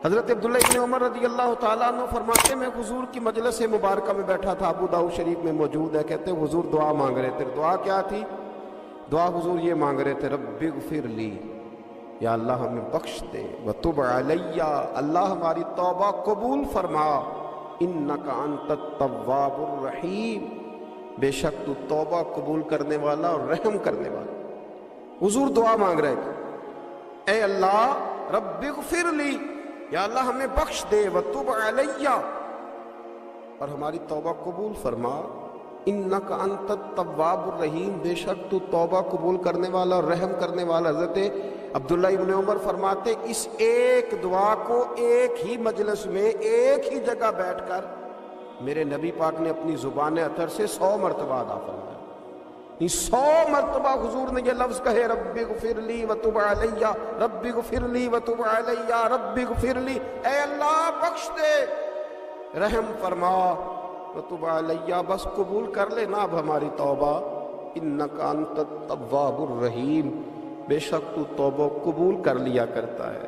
حضرت عبداللہ ابن عمر رضی اللہ تعالیٰ عنہ فرماتے ہیں میں حضور کی مجلس مبارکہ میں بیٹھا تھا، ابو داؤد شریف میں موجود ہے، کہتے ہیں حضور دعا مانگ رہے تھے۔ دعا کیا تھی؟ دعا حضور یہ مانگ رہے تھے، رب اغفر لی، یا اللہ ہمیں بخش دے، وتب علی، اللہ ہماری توبہ قبول فرما، انک انت التواب الرحیم، بے شک تو توبہ قبول کرنے والا اور رحم کرنے والا۔ حضور دعا مانگ رہے تھے، اے اللہ رب اغفر لی، یا اللہ ہمیں بخش دے، وتب علی، اور ہماری توبہ قبول فرما، انک انت التواب الرحیم، بے شک تو توبہ قبول کرنے والا اور رحم کرنے والا۔ حضرت عبداللہ ابن عمر فرماتے اس ایک دعا کو ایک ہی مجلس میں ایک ہی جگہ بیٹھ کر میرے نبی پاک نے اپنی زبان اطہر سے 100 مرتبہ ادا فرمایا۔ 100 مرتبہ حضور نے یہ لفظ کہے، رب اغفر لی وتب علی، رب اغفر لی وتب علی، رب اغفر لی، اے اللہ بخش دے، رحم فرما، وتب علی، بس قبول کر لے نا اب ہماری توبہ، انک انت التواب الرحیم، بے شک تو توبہ قبول کر لیا کرتا ہے،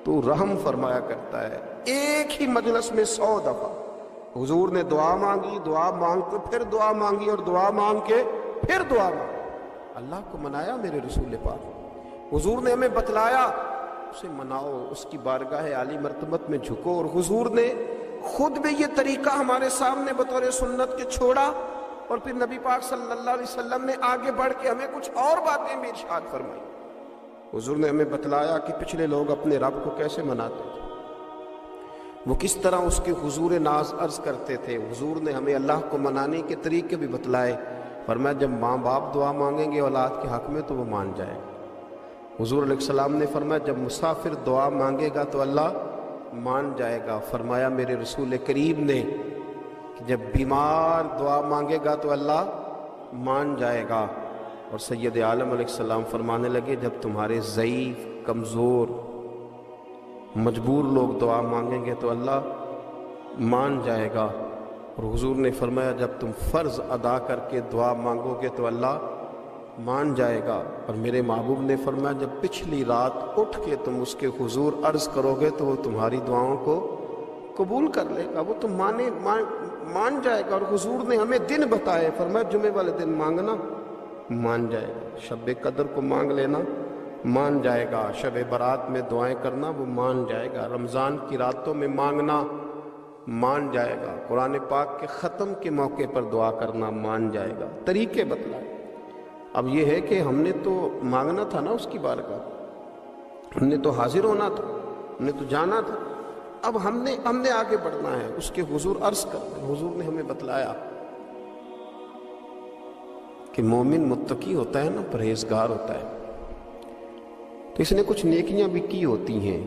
تو رحم فرمایا کرتا ہے۔ ایک ہی مجلس میں 100 دفعہ حضور نے دعا مانگی، دعا مانگ کے پھر دعا مانگی، اور دعا مانگ کے پھر دعا مانگی۔ اللہ کو منایا میرے رسول پاک، حضور نے ہمیں بتلایا اسے مناؤ، اس کی بارگاہ عالی مرتبت میں جھکو، اور حضور نے خود بھی یہ طریقہ ہمارے سامنے بطور سنت کے چھوڑا، اور پھر نبی پاک صلی اللہ علیہ وسلم نے آگے بڑھ کے ہمیں کچھ اور باتیں بھی ارشاد فرمائی۔ حضور نے ہمیں بتلایا کہ پچھلے لوگ اپنے رب کو کیسے مناتے تھے، وہ کس طرح اس کے حضور ناز عرض کرتے تھے۔ حضور نے ہمیں اللہ کو منانے کے طریقے بھی بتلائے، فرمایا جب ماں باپ دعا مانگیں گے اولاد کے حق میں تو وہ مان جائے گا۔ حضور علیہ السلام نے فرمایا جب مسافر دعا مانگے گا تو اللہ مان جائے گا۔ فرمایا میرے رسول کریم نے کہ جب بیمار دعا مانگے گا تو اللہ مان جائے گا۔ اور سید عالم علیہ السلام فرمانے لگے جب تمہارے ضعیف، کمزور، مجبور لوگ دعا مانگیں گے تو اللہ مان جائے گا۔ اور حضور نے فرمایا جب تم فرض ادا کر کے دعا مانگو گے تو اللہ مان جائے گا۔ اور میرے محبوب نے فرمایا جب پچھلی رات اٹھ کے تم اس کے حضور عرض کرو گے تو وہ تمہاری دعاؤں کو قبول کر لے گا، وہ تم مان جائے گا۔ اور حضور نے ہمیں دن بتائے، فرمایا جمعے والے دن مانگنا مان جائے گا، شب قدر کو مانگ لینا مان جائے گا، شب برات میں دعائیں کرنا وہ مان جائے گا، رمضان کی راتوں میں مانگنا مان جائے گا، قرآن پاک کے ختم کے موقع پر دعا کرنا مان جائے گا۔ طریقے بتلائے۔ اب یہ ہے کہ ہم نے تو مانگنا تھا نا اس کی بارگاہ، ہم نے تو حاضر ہونا تھا، ہم نے تو جانا تھا، اب ہم نے آگے بڑھنا ہے، اس کے حضور عرض کرنا ہے۔ حضور نے ہمیں بتلایا کہ مومن متقی ہوتا ہے نا، پرہیزگار ہوتا ہے، تو اس نے کچھ نیکیاں بھی کی ہوتی ہیں،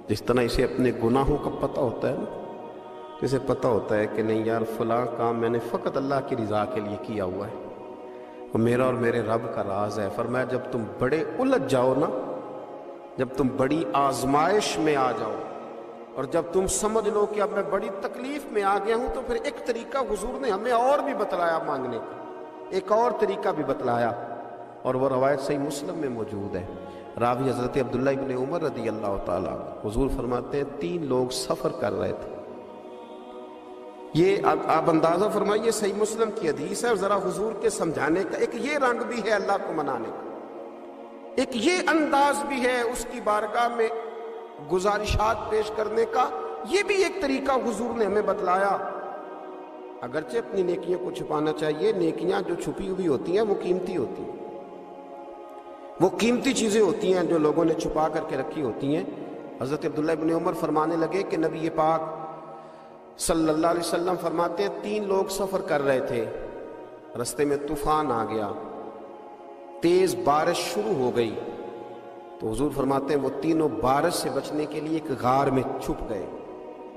جس طرح اسے اپنے گناہوں کا پتہ ہوتا ہے نا، اسے پتہ ہوتا ہے کہ نہیں یار فلاں کام میں نے فقط اللہ کی رضا کے لیے کیا ہوا ہے، وہ میرا اور میرے رب کا راز ہے۔ فرمایا جب تم بڑے الجھ جاؤ نا، جب تم بڑی آزمائش میں آ جاؤ، اور جب تم سمجھ لو کہ اب میں بڑی تکلیف میں آ گیا ہوں، تو پھر ایک طریقہ حضور نے ہمیں اور بھی بتلایا مانگنے کا، ایک اور طریقہ بھی بتلایا، اور وہ روایت صحیح مسلم میں موجود ہے۔ راوی حضرت عبداللہ ابن عمر رضی اللہ تعالیٰ عنہ، حضور فرماتے ہیں 3 لوگ سفر کر رہے تھے، یہ آپ اندازہ فرمائیے صحیح مسلم کی حدیث ہے، اور ذرا حضور کے سمجھانے کا ایک یہ رنگ بھی ہے اللہ کو منانے کا، ایک یہ انداز بھی ہے اس کی بارگاہ میں گزارشات پیش کرنے کا، یہ بھی ایک طریقہ حضور نے ہمیں بتلایا۔ اگرچہ اپنی نیکیوں کو چھپانا چاہیے، نیکیاں جو چھپی ہوئی ہوتی ہیں وہ قیمتی ہوتی ہیں، وہ قیمتی چیزیں ہوتی ہیں جو لوگوں نے چھپا کر کے رکھی ہوتی ہیں۔ حضرت عبداللہ ابن عمر فرمانے لگے کہ نبی پاک صلی اللہ علیہ وسلم فرماتے ہیں 3 لوگ سفر کر رہے تھے، رستے میں طوفان آ گیا، تیز بارش شروع ہو گئی، تو حضور فرماتے ہیں وہ تینوں بارش سے بچنے کے لیے ایک غار میں چھپ گئے۔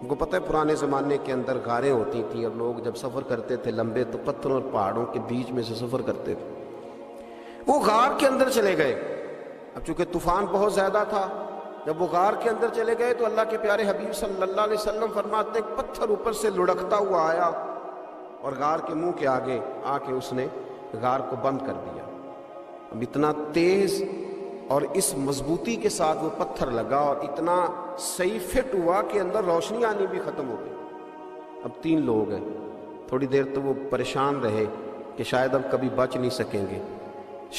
ان کو پتہ ہے پرانے زمانے کے اندر غاریں ہوتی تھیں، اور لوگ جب سفر کرتے تھے لمبے تو پتھروں اور پہاڑوں کے بیچ میں سے سفر کرتے تھے، وہ غار کے اندر چلے گئے۔ اب چونکہ طوفان بہت زیادہ تھا، جب وہ غار کے اندر چلے گئے تو اللہ کے پیارے حبیب صلی اللہ علیہ وسلم فرماتے ہیں پتھر اوپر سے لڑکتا ہوا آیا اور غار کے منہ کے آگے آ کے اس نے غار کو بند کر دیا۔ اب اتنا تیز اور اس مضبوطی کے ساتھ وہ پتھر لگا اور اتنا صحیح فٹ ہوا کہ اندر روشنی آنی بھی ختم ہو گئی۔ اب 3 لوگ ہیں، تھوڑی دیر تو وہ پریشان رہے کہ شاید اب کبھی بچ نہیں سکیں گے،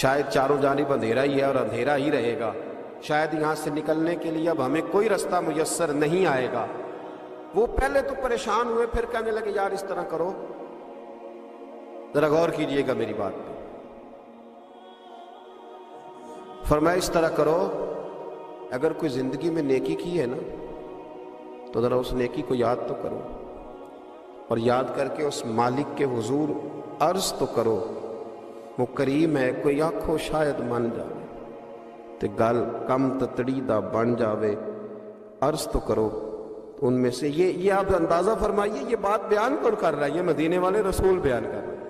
شاید چاروں جانب اندھیرا ہی ہے اور اندھیرا ہی رہے گا، شاید یہاں سے نکلنے کے لیے اب ہمیں کوئی رستہ میسر نہیں آئے گا۔ وہ پہلے تو پریشان ہوئے، پھر کہنے لگے یار اس طرح کرو، ذرا غور کیجئے گا میری بات پہ۔ فرمایا اس طرح کرو، اگر کوئی زندگی میں نیکی کی ہے نا تو ذرا اس نیکی کو یاد تو کرو، اور یاد کر کے اس مالک کے حضور عرض تو کرو، وہ کریم ہے، کوئی آنکھوں شاید من جاوے تے گل کم تتڑی دا بن جاوے، عرض تو کرو۔ ان میں سے یہ آپ اندازہ فرمائیے، یہ بات بیان کون کر رہا ہے؟ یہ مدینے والے رسول بیان کر رہے ہیں،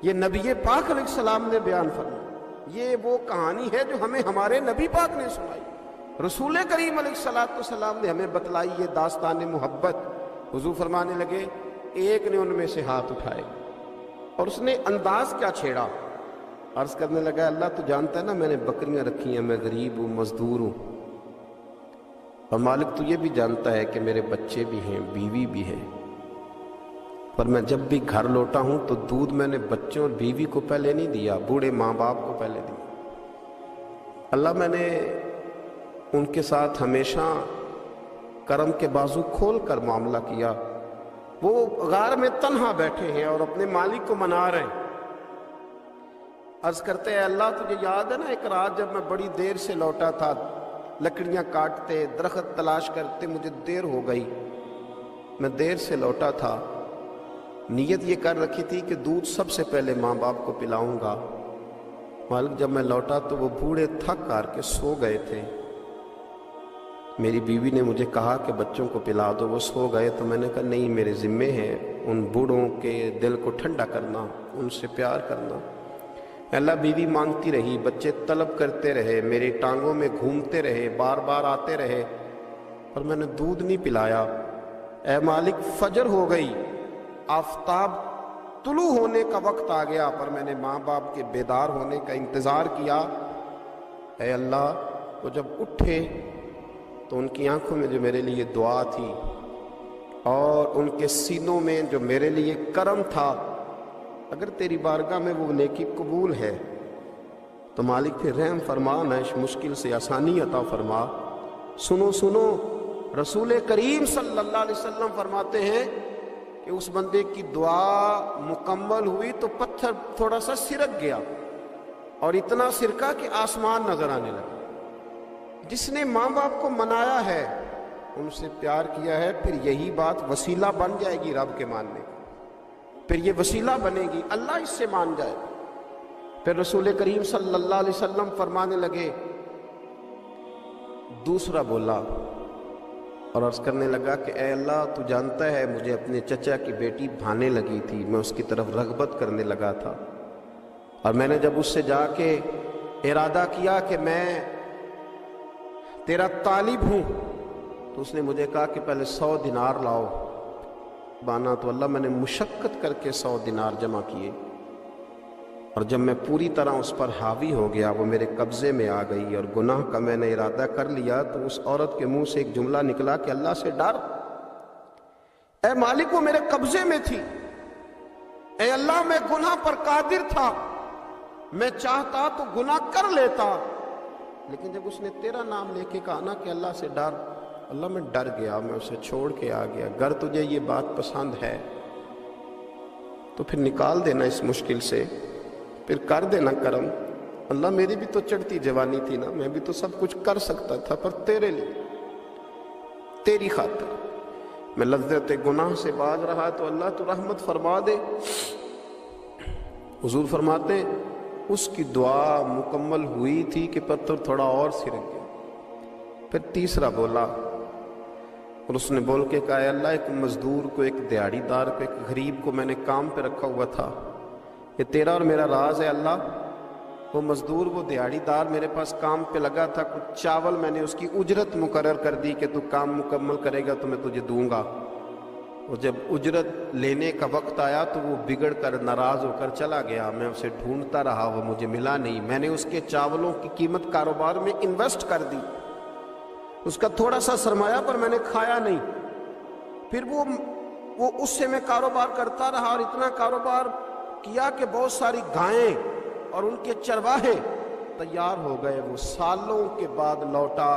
یہ نبی پاک علیہ السلام نے بیان فرمایا۔ یہ وہ کہانی ہے جو ہمیں ہمارے نبی پاک نے سنائی، رسول کریم علیہ السلام نے ہمیں بتلائی، یہ داستان محبت۔ حضور فرمانے لگے، ایک نے ان میں سے ہاتھ اٹھائے اور اس نے انداز کیا چھیڑا، عرض کرنے لگا اللہ تو جانتا ہے نا میں نے بکریاں رکھی ہیں، میں غریب ہوں، مزدور ہوں، اور مالک تو یہ بھی جانتا ہے کہ میرے بچے بھی ہیں، بیوی بھی ہے، پر میں جب بھی گھر لوٹا ہوں تو دودھ میں نے بچوں اور بیوی کو پہلے نہیں دیا، بوڑھے ماں باپ کو پہلے دیا۔ اللہ میں نے ان کے ساتھ ہمیشہ کرم کے بازو کھول کر معاملہ کیا، وہ غار میں تنہا بیٹھے ہیں اور اپنے مالک کو منا رہے ہیں۔ عرض کرتے ہیں اللہ تجھے یاد ہے نا ایک رات جب میں بڑی دیر سے لوٹا تھا، لکڑیاں کاٹتے، درخت تلاش کرتے، مجھے دیر ہو گئی، میں دیر سے لوٹا تھا، نیت یہ کر رکھی تھی کہ دودھ سب سے پہلے ماں باپ کو پلاؤں گا، مالک جب میں لوٹا تو وہ بوڑھے تھک کر کے سو گئے تھے، میری بیوی نے مجھے کہا کہ بچوں کو پلا دو، وہ سو گئے، تو میں نے کہا نہیں میرے ذمے ہے ان بوڑھوں کے دل کو ٹھنڈا کرنا، ان سے پیار کرنا۔ اللہ بیوی مانگتی رہی، بچے طلب کرتے رہے، میری ٹانگوں میں گھومتے رہے، بار بار آتے رہے، پر میں نے دودھ نہیں پلایا۔ اے مالک فجر ہو گئی، آفتاب طلوع ہونے کا وقت آ گیا، پر میں نے ماں باپ کے بیدار ہونے کا انتظار کیا۔ اے اللہ وہ جب اٹھے تو ان کی آنکھوں میں جو میرے لیے دعا تھی اور ان کے سینوں میں جو میرے لیے کرم تھا، اگر تیری بارگاہ میں وہ نیکی قبول ہے تو مالک پھر رحم فرما، نہ اس مشکل سے آسانی عطا فرما۔ سنو سنو، رسول کریم صلی اللہ علیہ وسلم فرماتے ہیں کہ اس بندے کی دعا مکمل ہوئی تو پتھر تھوڑا سا سرک گیا، اور اتنا سرکا کہ آسمان نظر آنے لگا۔ جس نے ماں باپ کو منایا ہے، ان سے پیار کیا ہے، پھر یہی بات وسیلہ بن جائے گی رب کے ماننے کا، پھر یہ وسیلہ بنے گی، اللہ اس سے مان جائے۔ پھر رسول کریم صلی اللہ علیہ وسلم فرمانے لگے، دوسرا بولا اور عرض کرنے لگا کہ اے اللہ تو جانتا ہے مجھے اپنے چچا کی بیٹی بھانے لگی تھی، میں اس کی طرف رغبت کرنے لگا تھا، اور میں نے جب اس سے جا کے ارادہ کیا کہ میں تیرا طالب ہوں، تو اس نے مجھے کہا کہ پہلے 100 دینار لاؤ بانا، تو اللہ میں نے مشقت کر کے 100 دینار جمع کیے، اور جب میں پوری طرح اس پر حاوی ہو گیا، وہ میرے قبضے میں آ گئی اور گناہ کا میں نے ارادہ کر لیا، تو اس عورت کے منہ سے ایک جملہ نکلا کہ اللہ سے ڈر، اے مالک وہ میرے قبضے میں تھی، اے اللہ میں گناہ پر قادر تھا، میں چاہتا تو گناہ کر لیتا، لیکن جب اس نے تیرا نام لے کے کہا نا کہ اللہ سے ڈر، اللہ میں ڈر گیا، میں اسے چھوڑ کے آ گیا۔ اگر تجھے یہ بات پسند ہے تو پھر نکال دینا اس مشکل سے، پھر کر دینا کرم۔ اللہ میری بھی تو چڑھتی جوانی تھی نا، میں بھی تو سب کچھ کر سکتا تھا، پر تیرے لیے، تیری خاطر میں لذت گناہ سے باز رہا، تو اللہ تو رحمت فرما دے۔ حضور فرماتے ہیں اس کی دعا مکمل ہوئی تھی کہ پتھر تھوڑا اور سرک گیا۔ پھر تیسرا بولا اور اس نے بول کے کہا اے اللہ ایک مزدور کو، ایک دیہڑی دار کو، ایک غریب کو میں نے کام پہ رکھا ہوا تھا، یہ تیرا اور میرا راز ہے اللہ۔ وہ مزدور، وہ دیہڑی دار میرے پاس کام پہ لگا تھا، کچھ چاول میں نے اس کی اجرت مقرر کر دی کہ تو کام مکمل کرے گا تو میں تجھے دوں گا۔ اور جب اجرت لینے کا وقت آیا تو وہ بگڑ کر ناراض ہو کر چلا گیا. میں اسے ڈھونڈتا رہا, وہ مجھے ملا نہیں. میں نے اس کے چاولوں کی قیمت کاروبار میں انویسٹ کر دی, اس کا تھوڑا سا سرمایہ پر میں نے کھایا نہیں. پھر وہ اس سے میں کاروبار کرتا رہا اور اتنا کاروبار کیا کہ بہت ساری گائیں اور ان کے چرواہے تیار ہو گئے. وہ سالوں کے بعد لوٹا.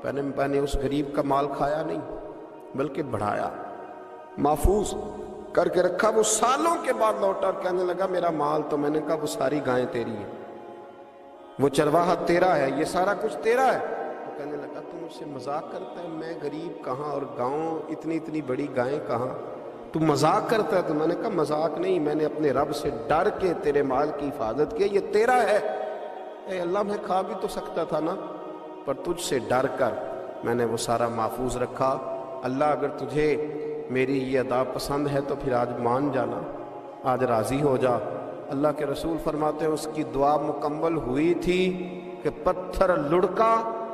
میں نے اس غریب کا مال کھایا نہیں بلکہ بڑھایا, محفوظ کر کے رکھا. وہ سالوں کے بعد لوٹا اور کہنے لگا میرا مال. تو میں نے کہا وہ ساری گائیں تیری ہیں, وہ چرواہا تیرا ہے, یہ سارا کچھ تیرا ہے. وہ کہنے لگا تم مجھ سے مذاق کرتا ہے, میں غریب کہاں اور گاؤں اتنی بڑی گائیں کہاں, تو مذاق کرتا ہے. تو میں نے کہا مذاق نہیں, میں نے اپنے رب سے ڈر کے تیرے مال کی حفاظت کی, یہ تیرا ہے. اے اللہ میں کھا بھی تو سکتا تھا نا, پر تجھ سے ڈر کر میں نے وہ سارا محفوظ رکھا. اللہ اگر تجھے میری یہ ادا پسند ہے تو پھر آج مان جانا, آج راضی ہو جا. اللہ کے رسول فرماتے ہیں اس کی دعا مکمل ہوئی تھی کہ پتھر لڑکا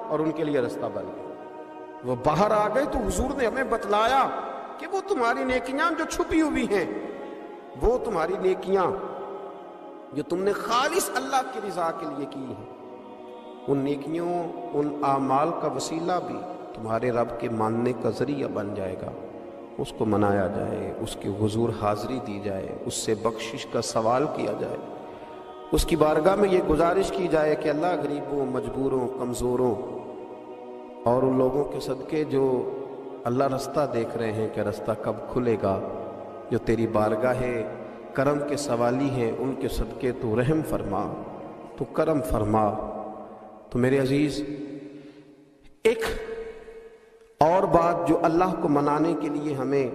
اور ان کے لیے رستہ بن گیا. وہ باہر آ گئے تو حضور نے ہمیں بتلایا کہ وہ تمہاری نیکیاں جو چھپی ہوئی ہیں, وہ تمہاری نیکیاں جو تم نے خالص اللہ کی رضا کے لیے کی ہیں, ان نیکیوں ان اعمال کا وسیلہ بھی تمہارے رب کے ماننے کا ذریعہ بن جائے گا. اس کو منایا جائے, اس کے حضور حاضری دی جائے, اس سے بخشش کا سوال کیا جائے, اس کی بارگاہ میں یہ گزارش کی جائے کہ اللہ غریبوں, مجبوروں, کمزوروں اور ان لوگوں کے صدقے جو اللہ رستہ دیکھ رہے ہیں کہ رستہ کب کھلے گا, جو تیری بارگاہ کرم کے سوالی ہیں, ان کے صدقے تو رحم فرما, تو کرم فرما. تو میرے عزیز, ایک اور بات جو اللہ کو منانے کے لیے ہمیں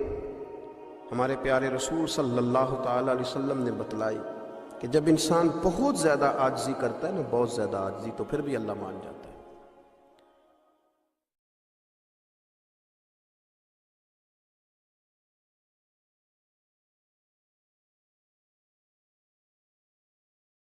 ہمارے پیارے رسول صلی اللہ تعالی علیہ وسلم نے بتلائی کہ جب انسان بہت زیادہ عاجزی کرتا ہے نا, بہت زیادہ عاجزی, تو پھر بھی اللہ مان جاتا ہے.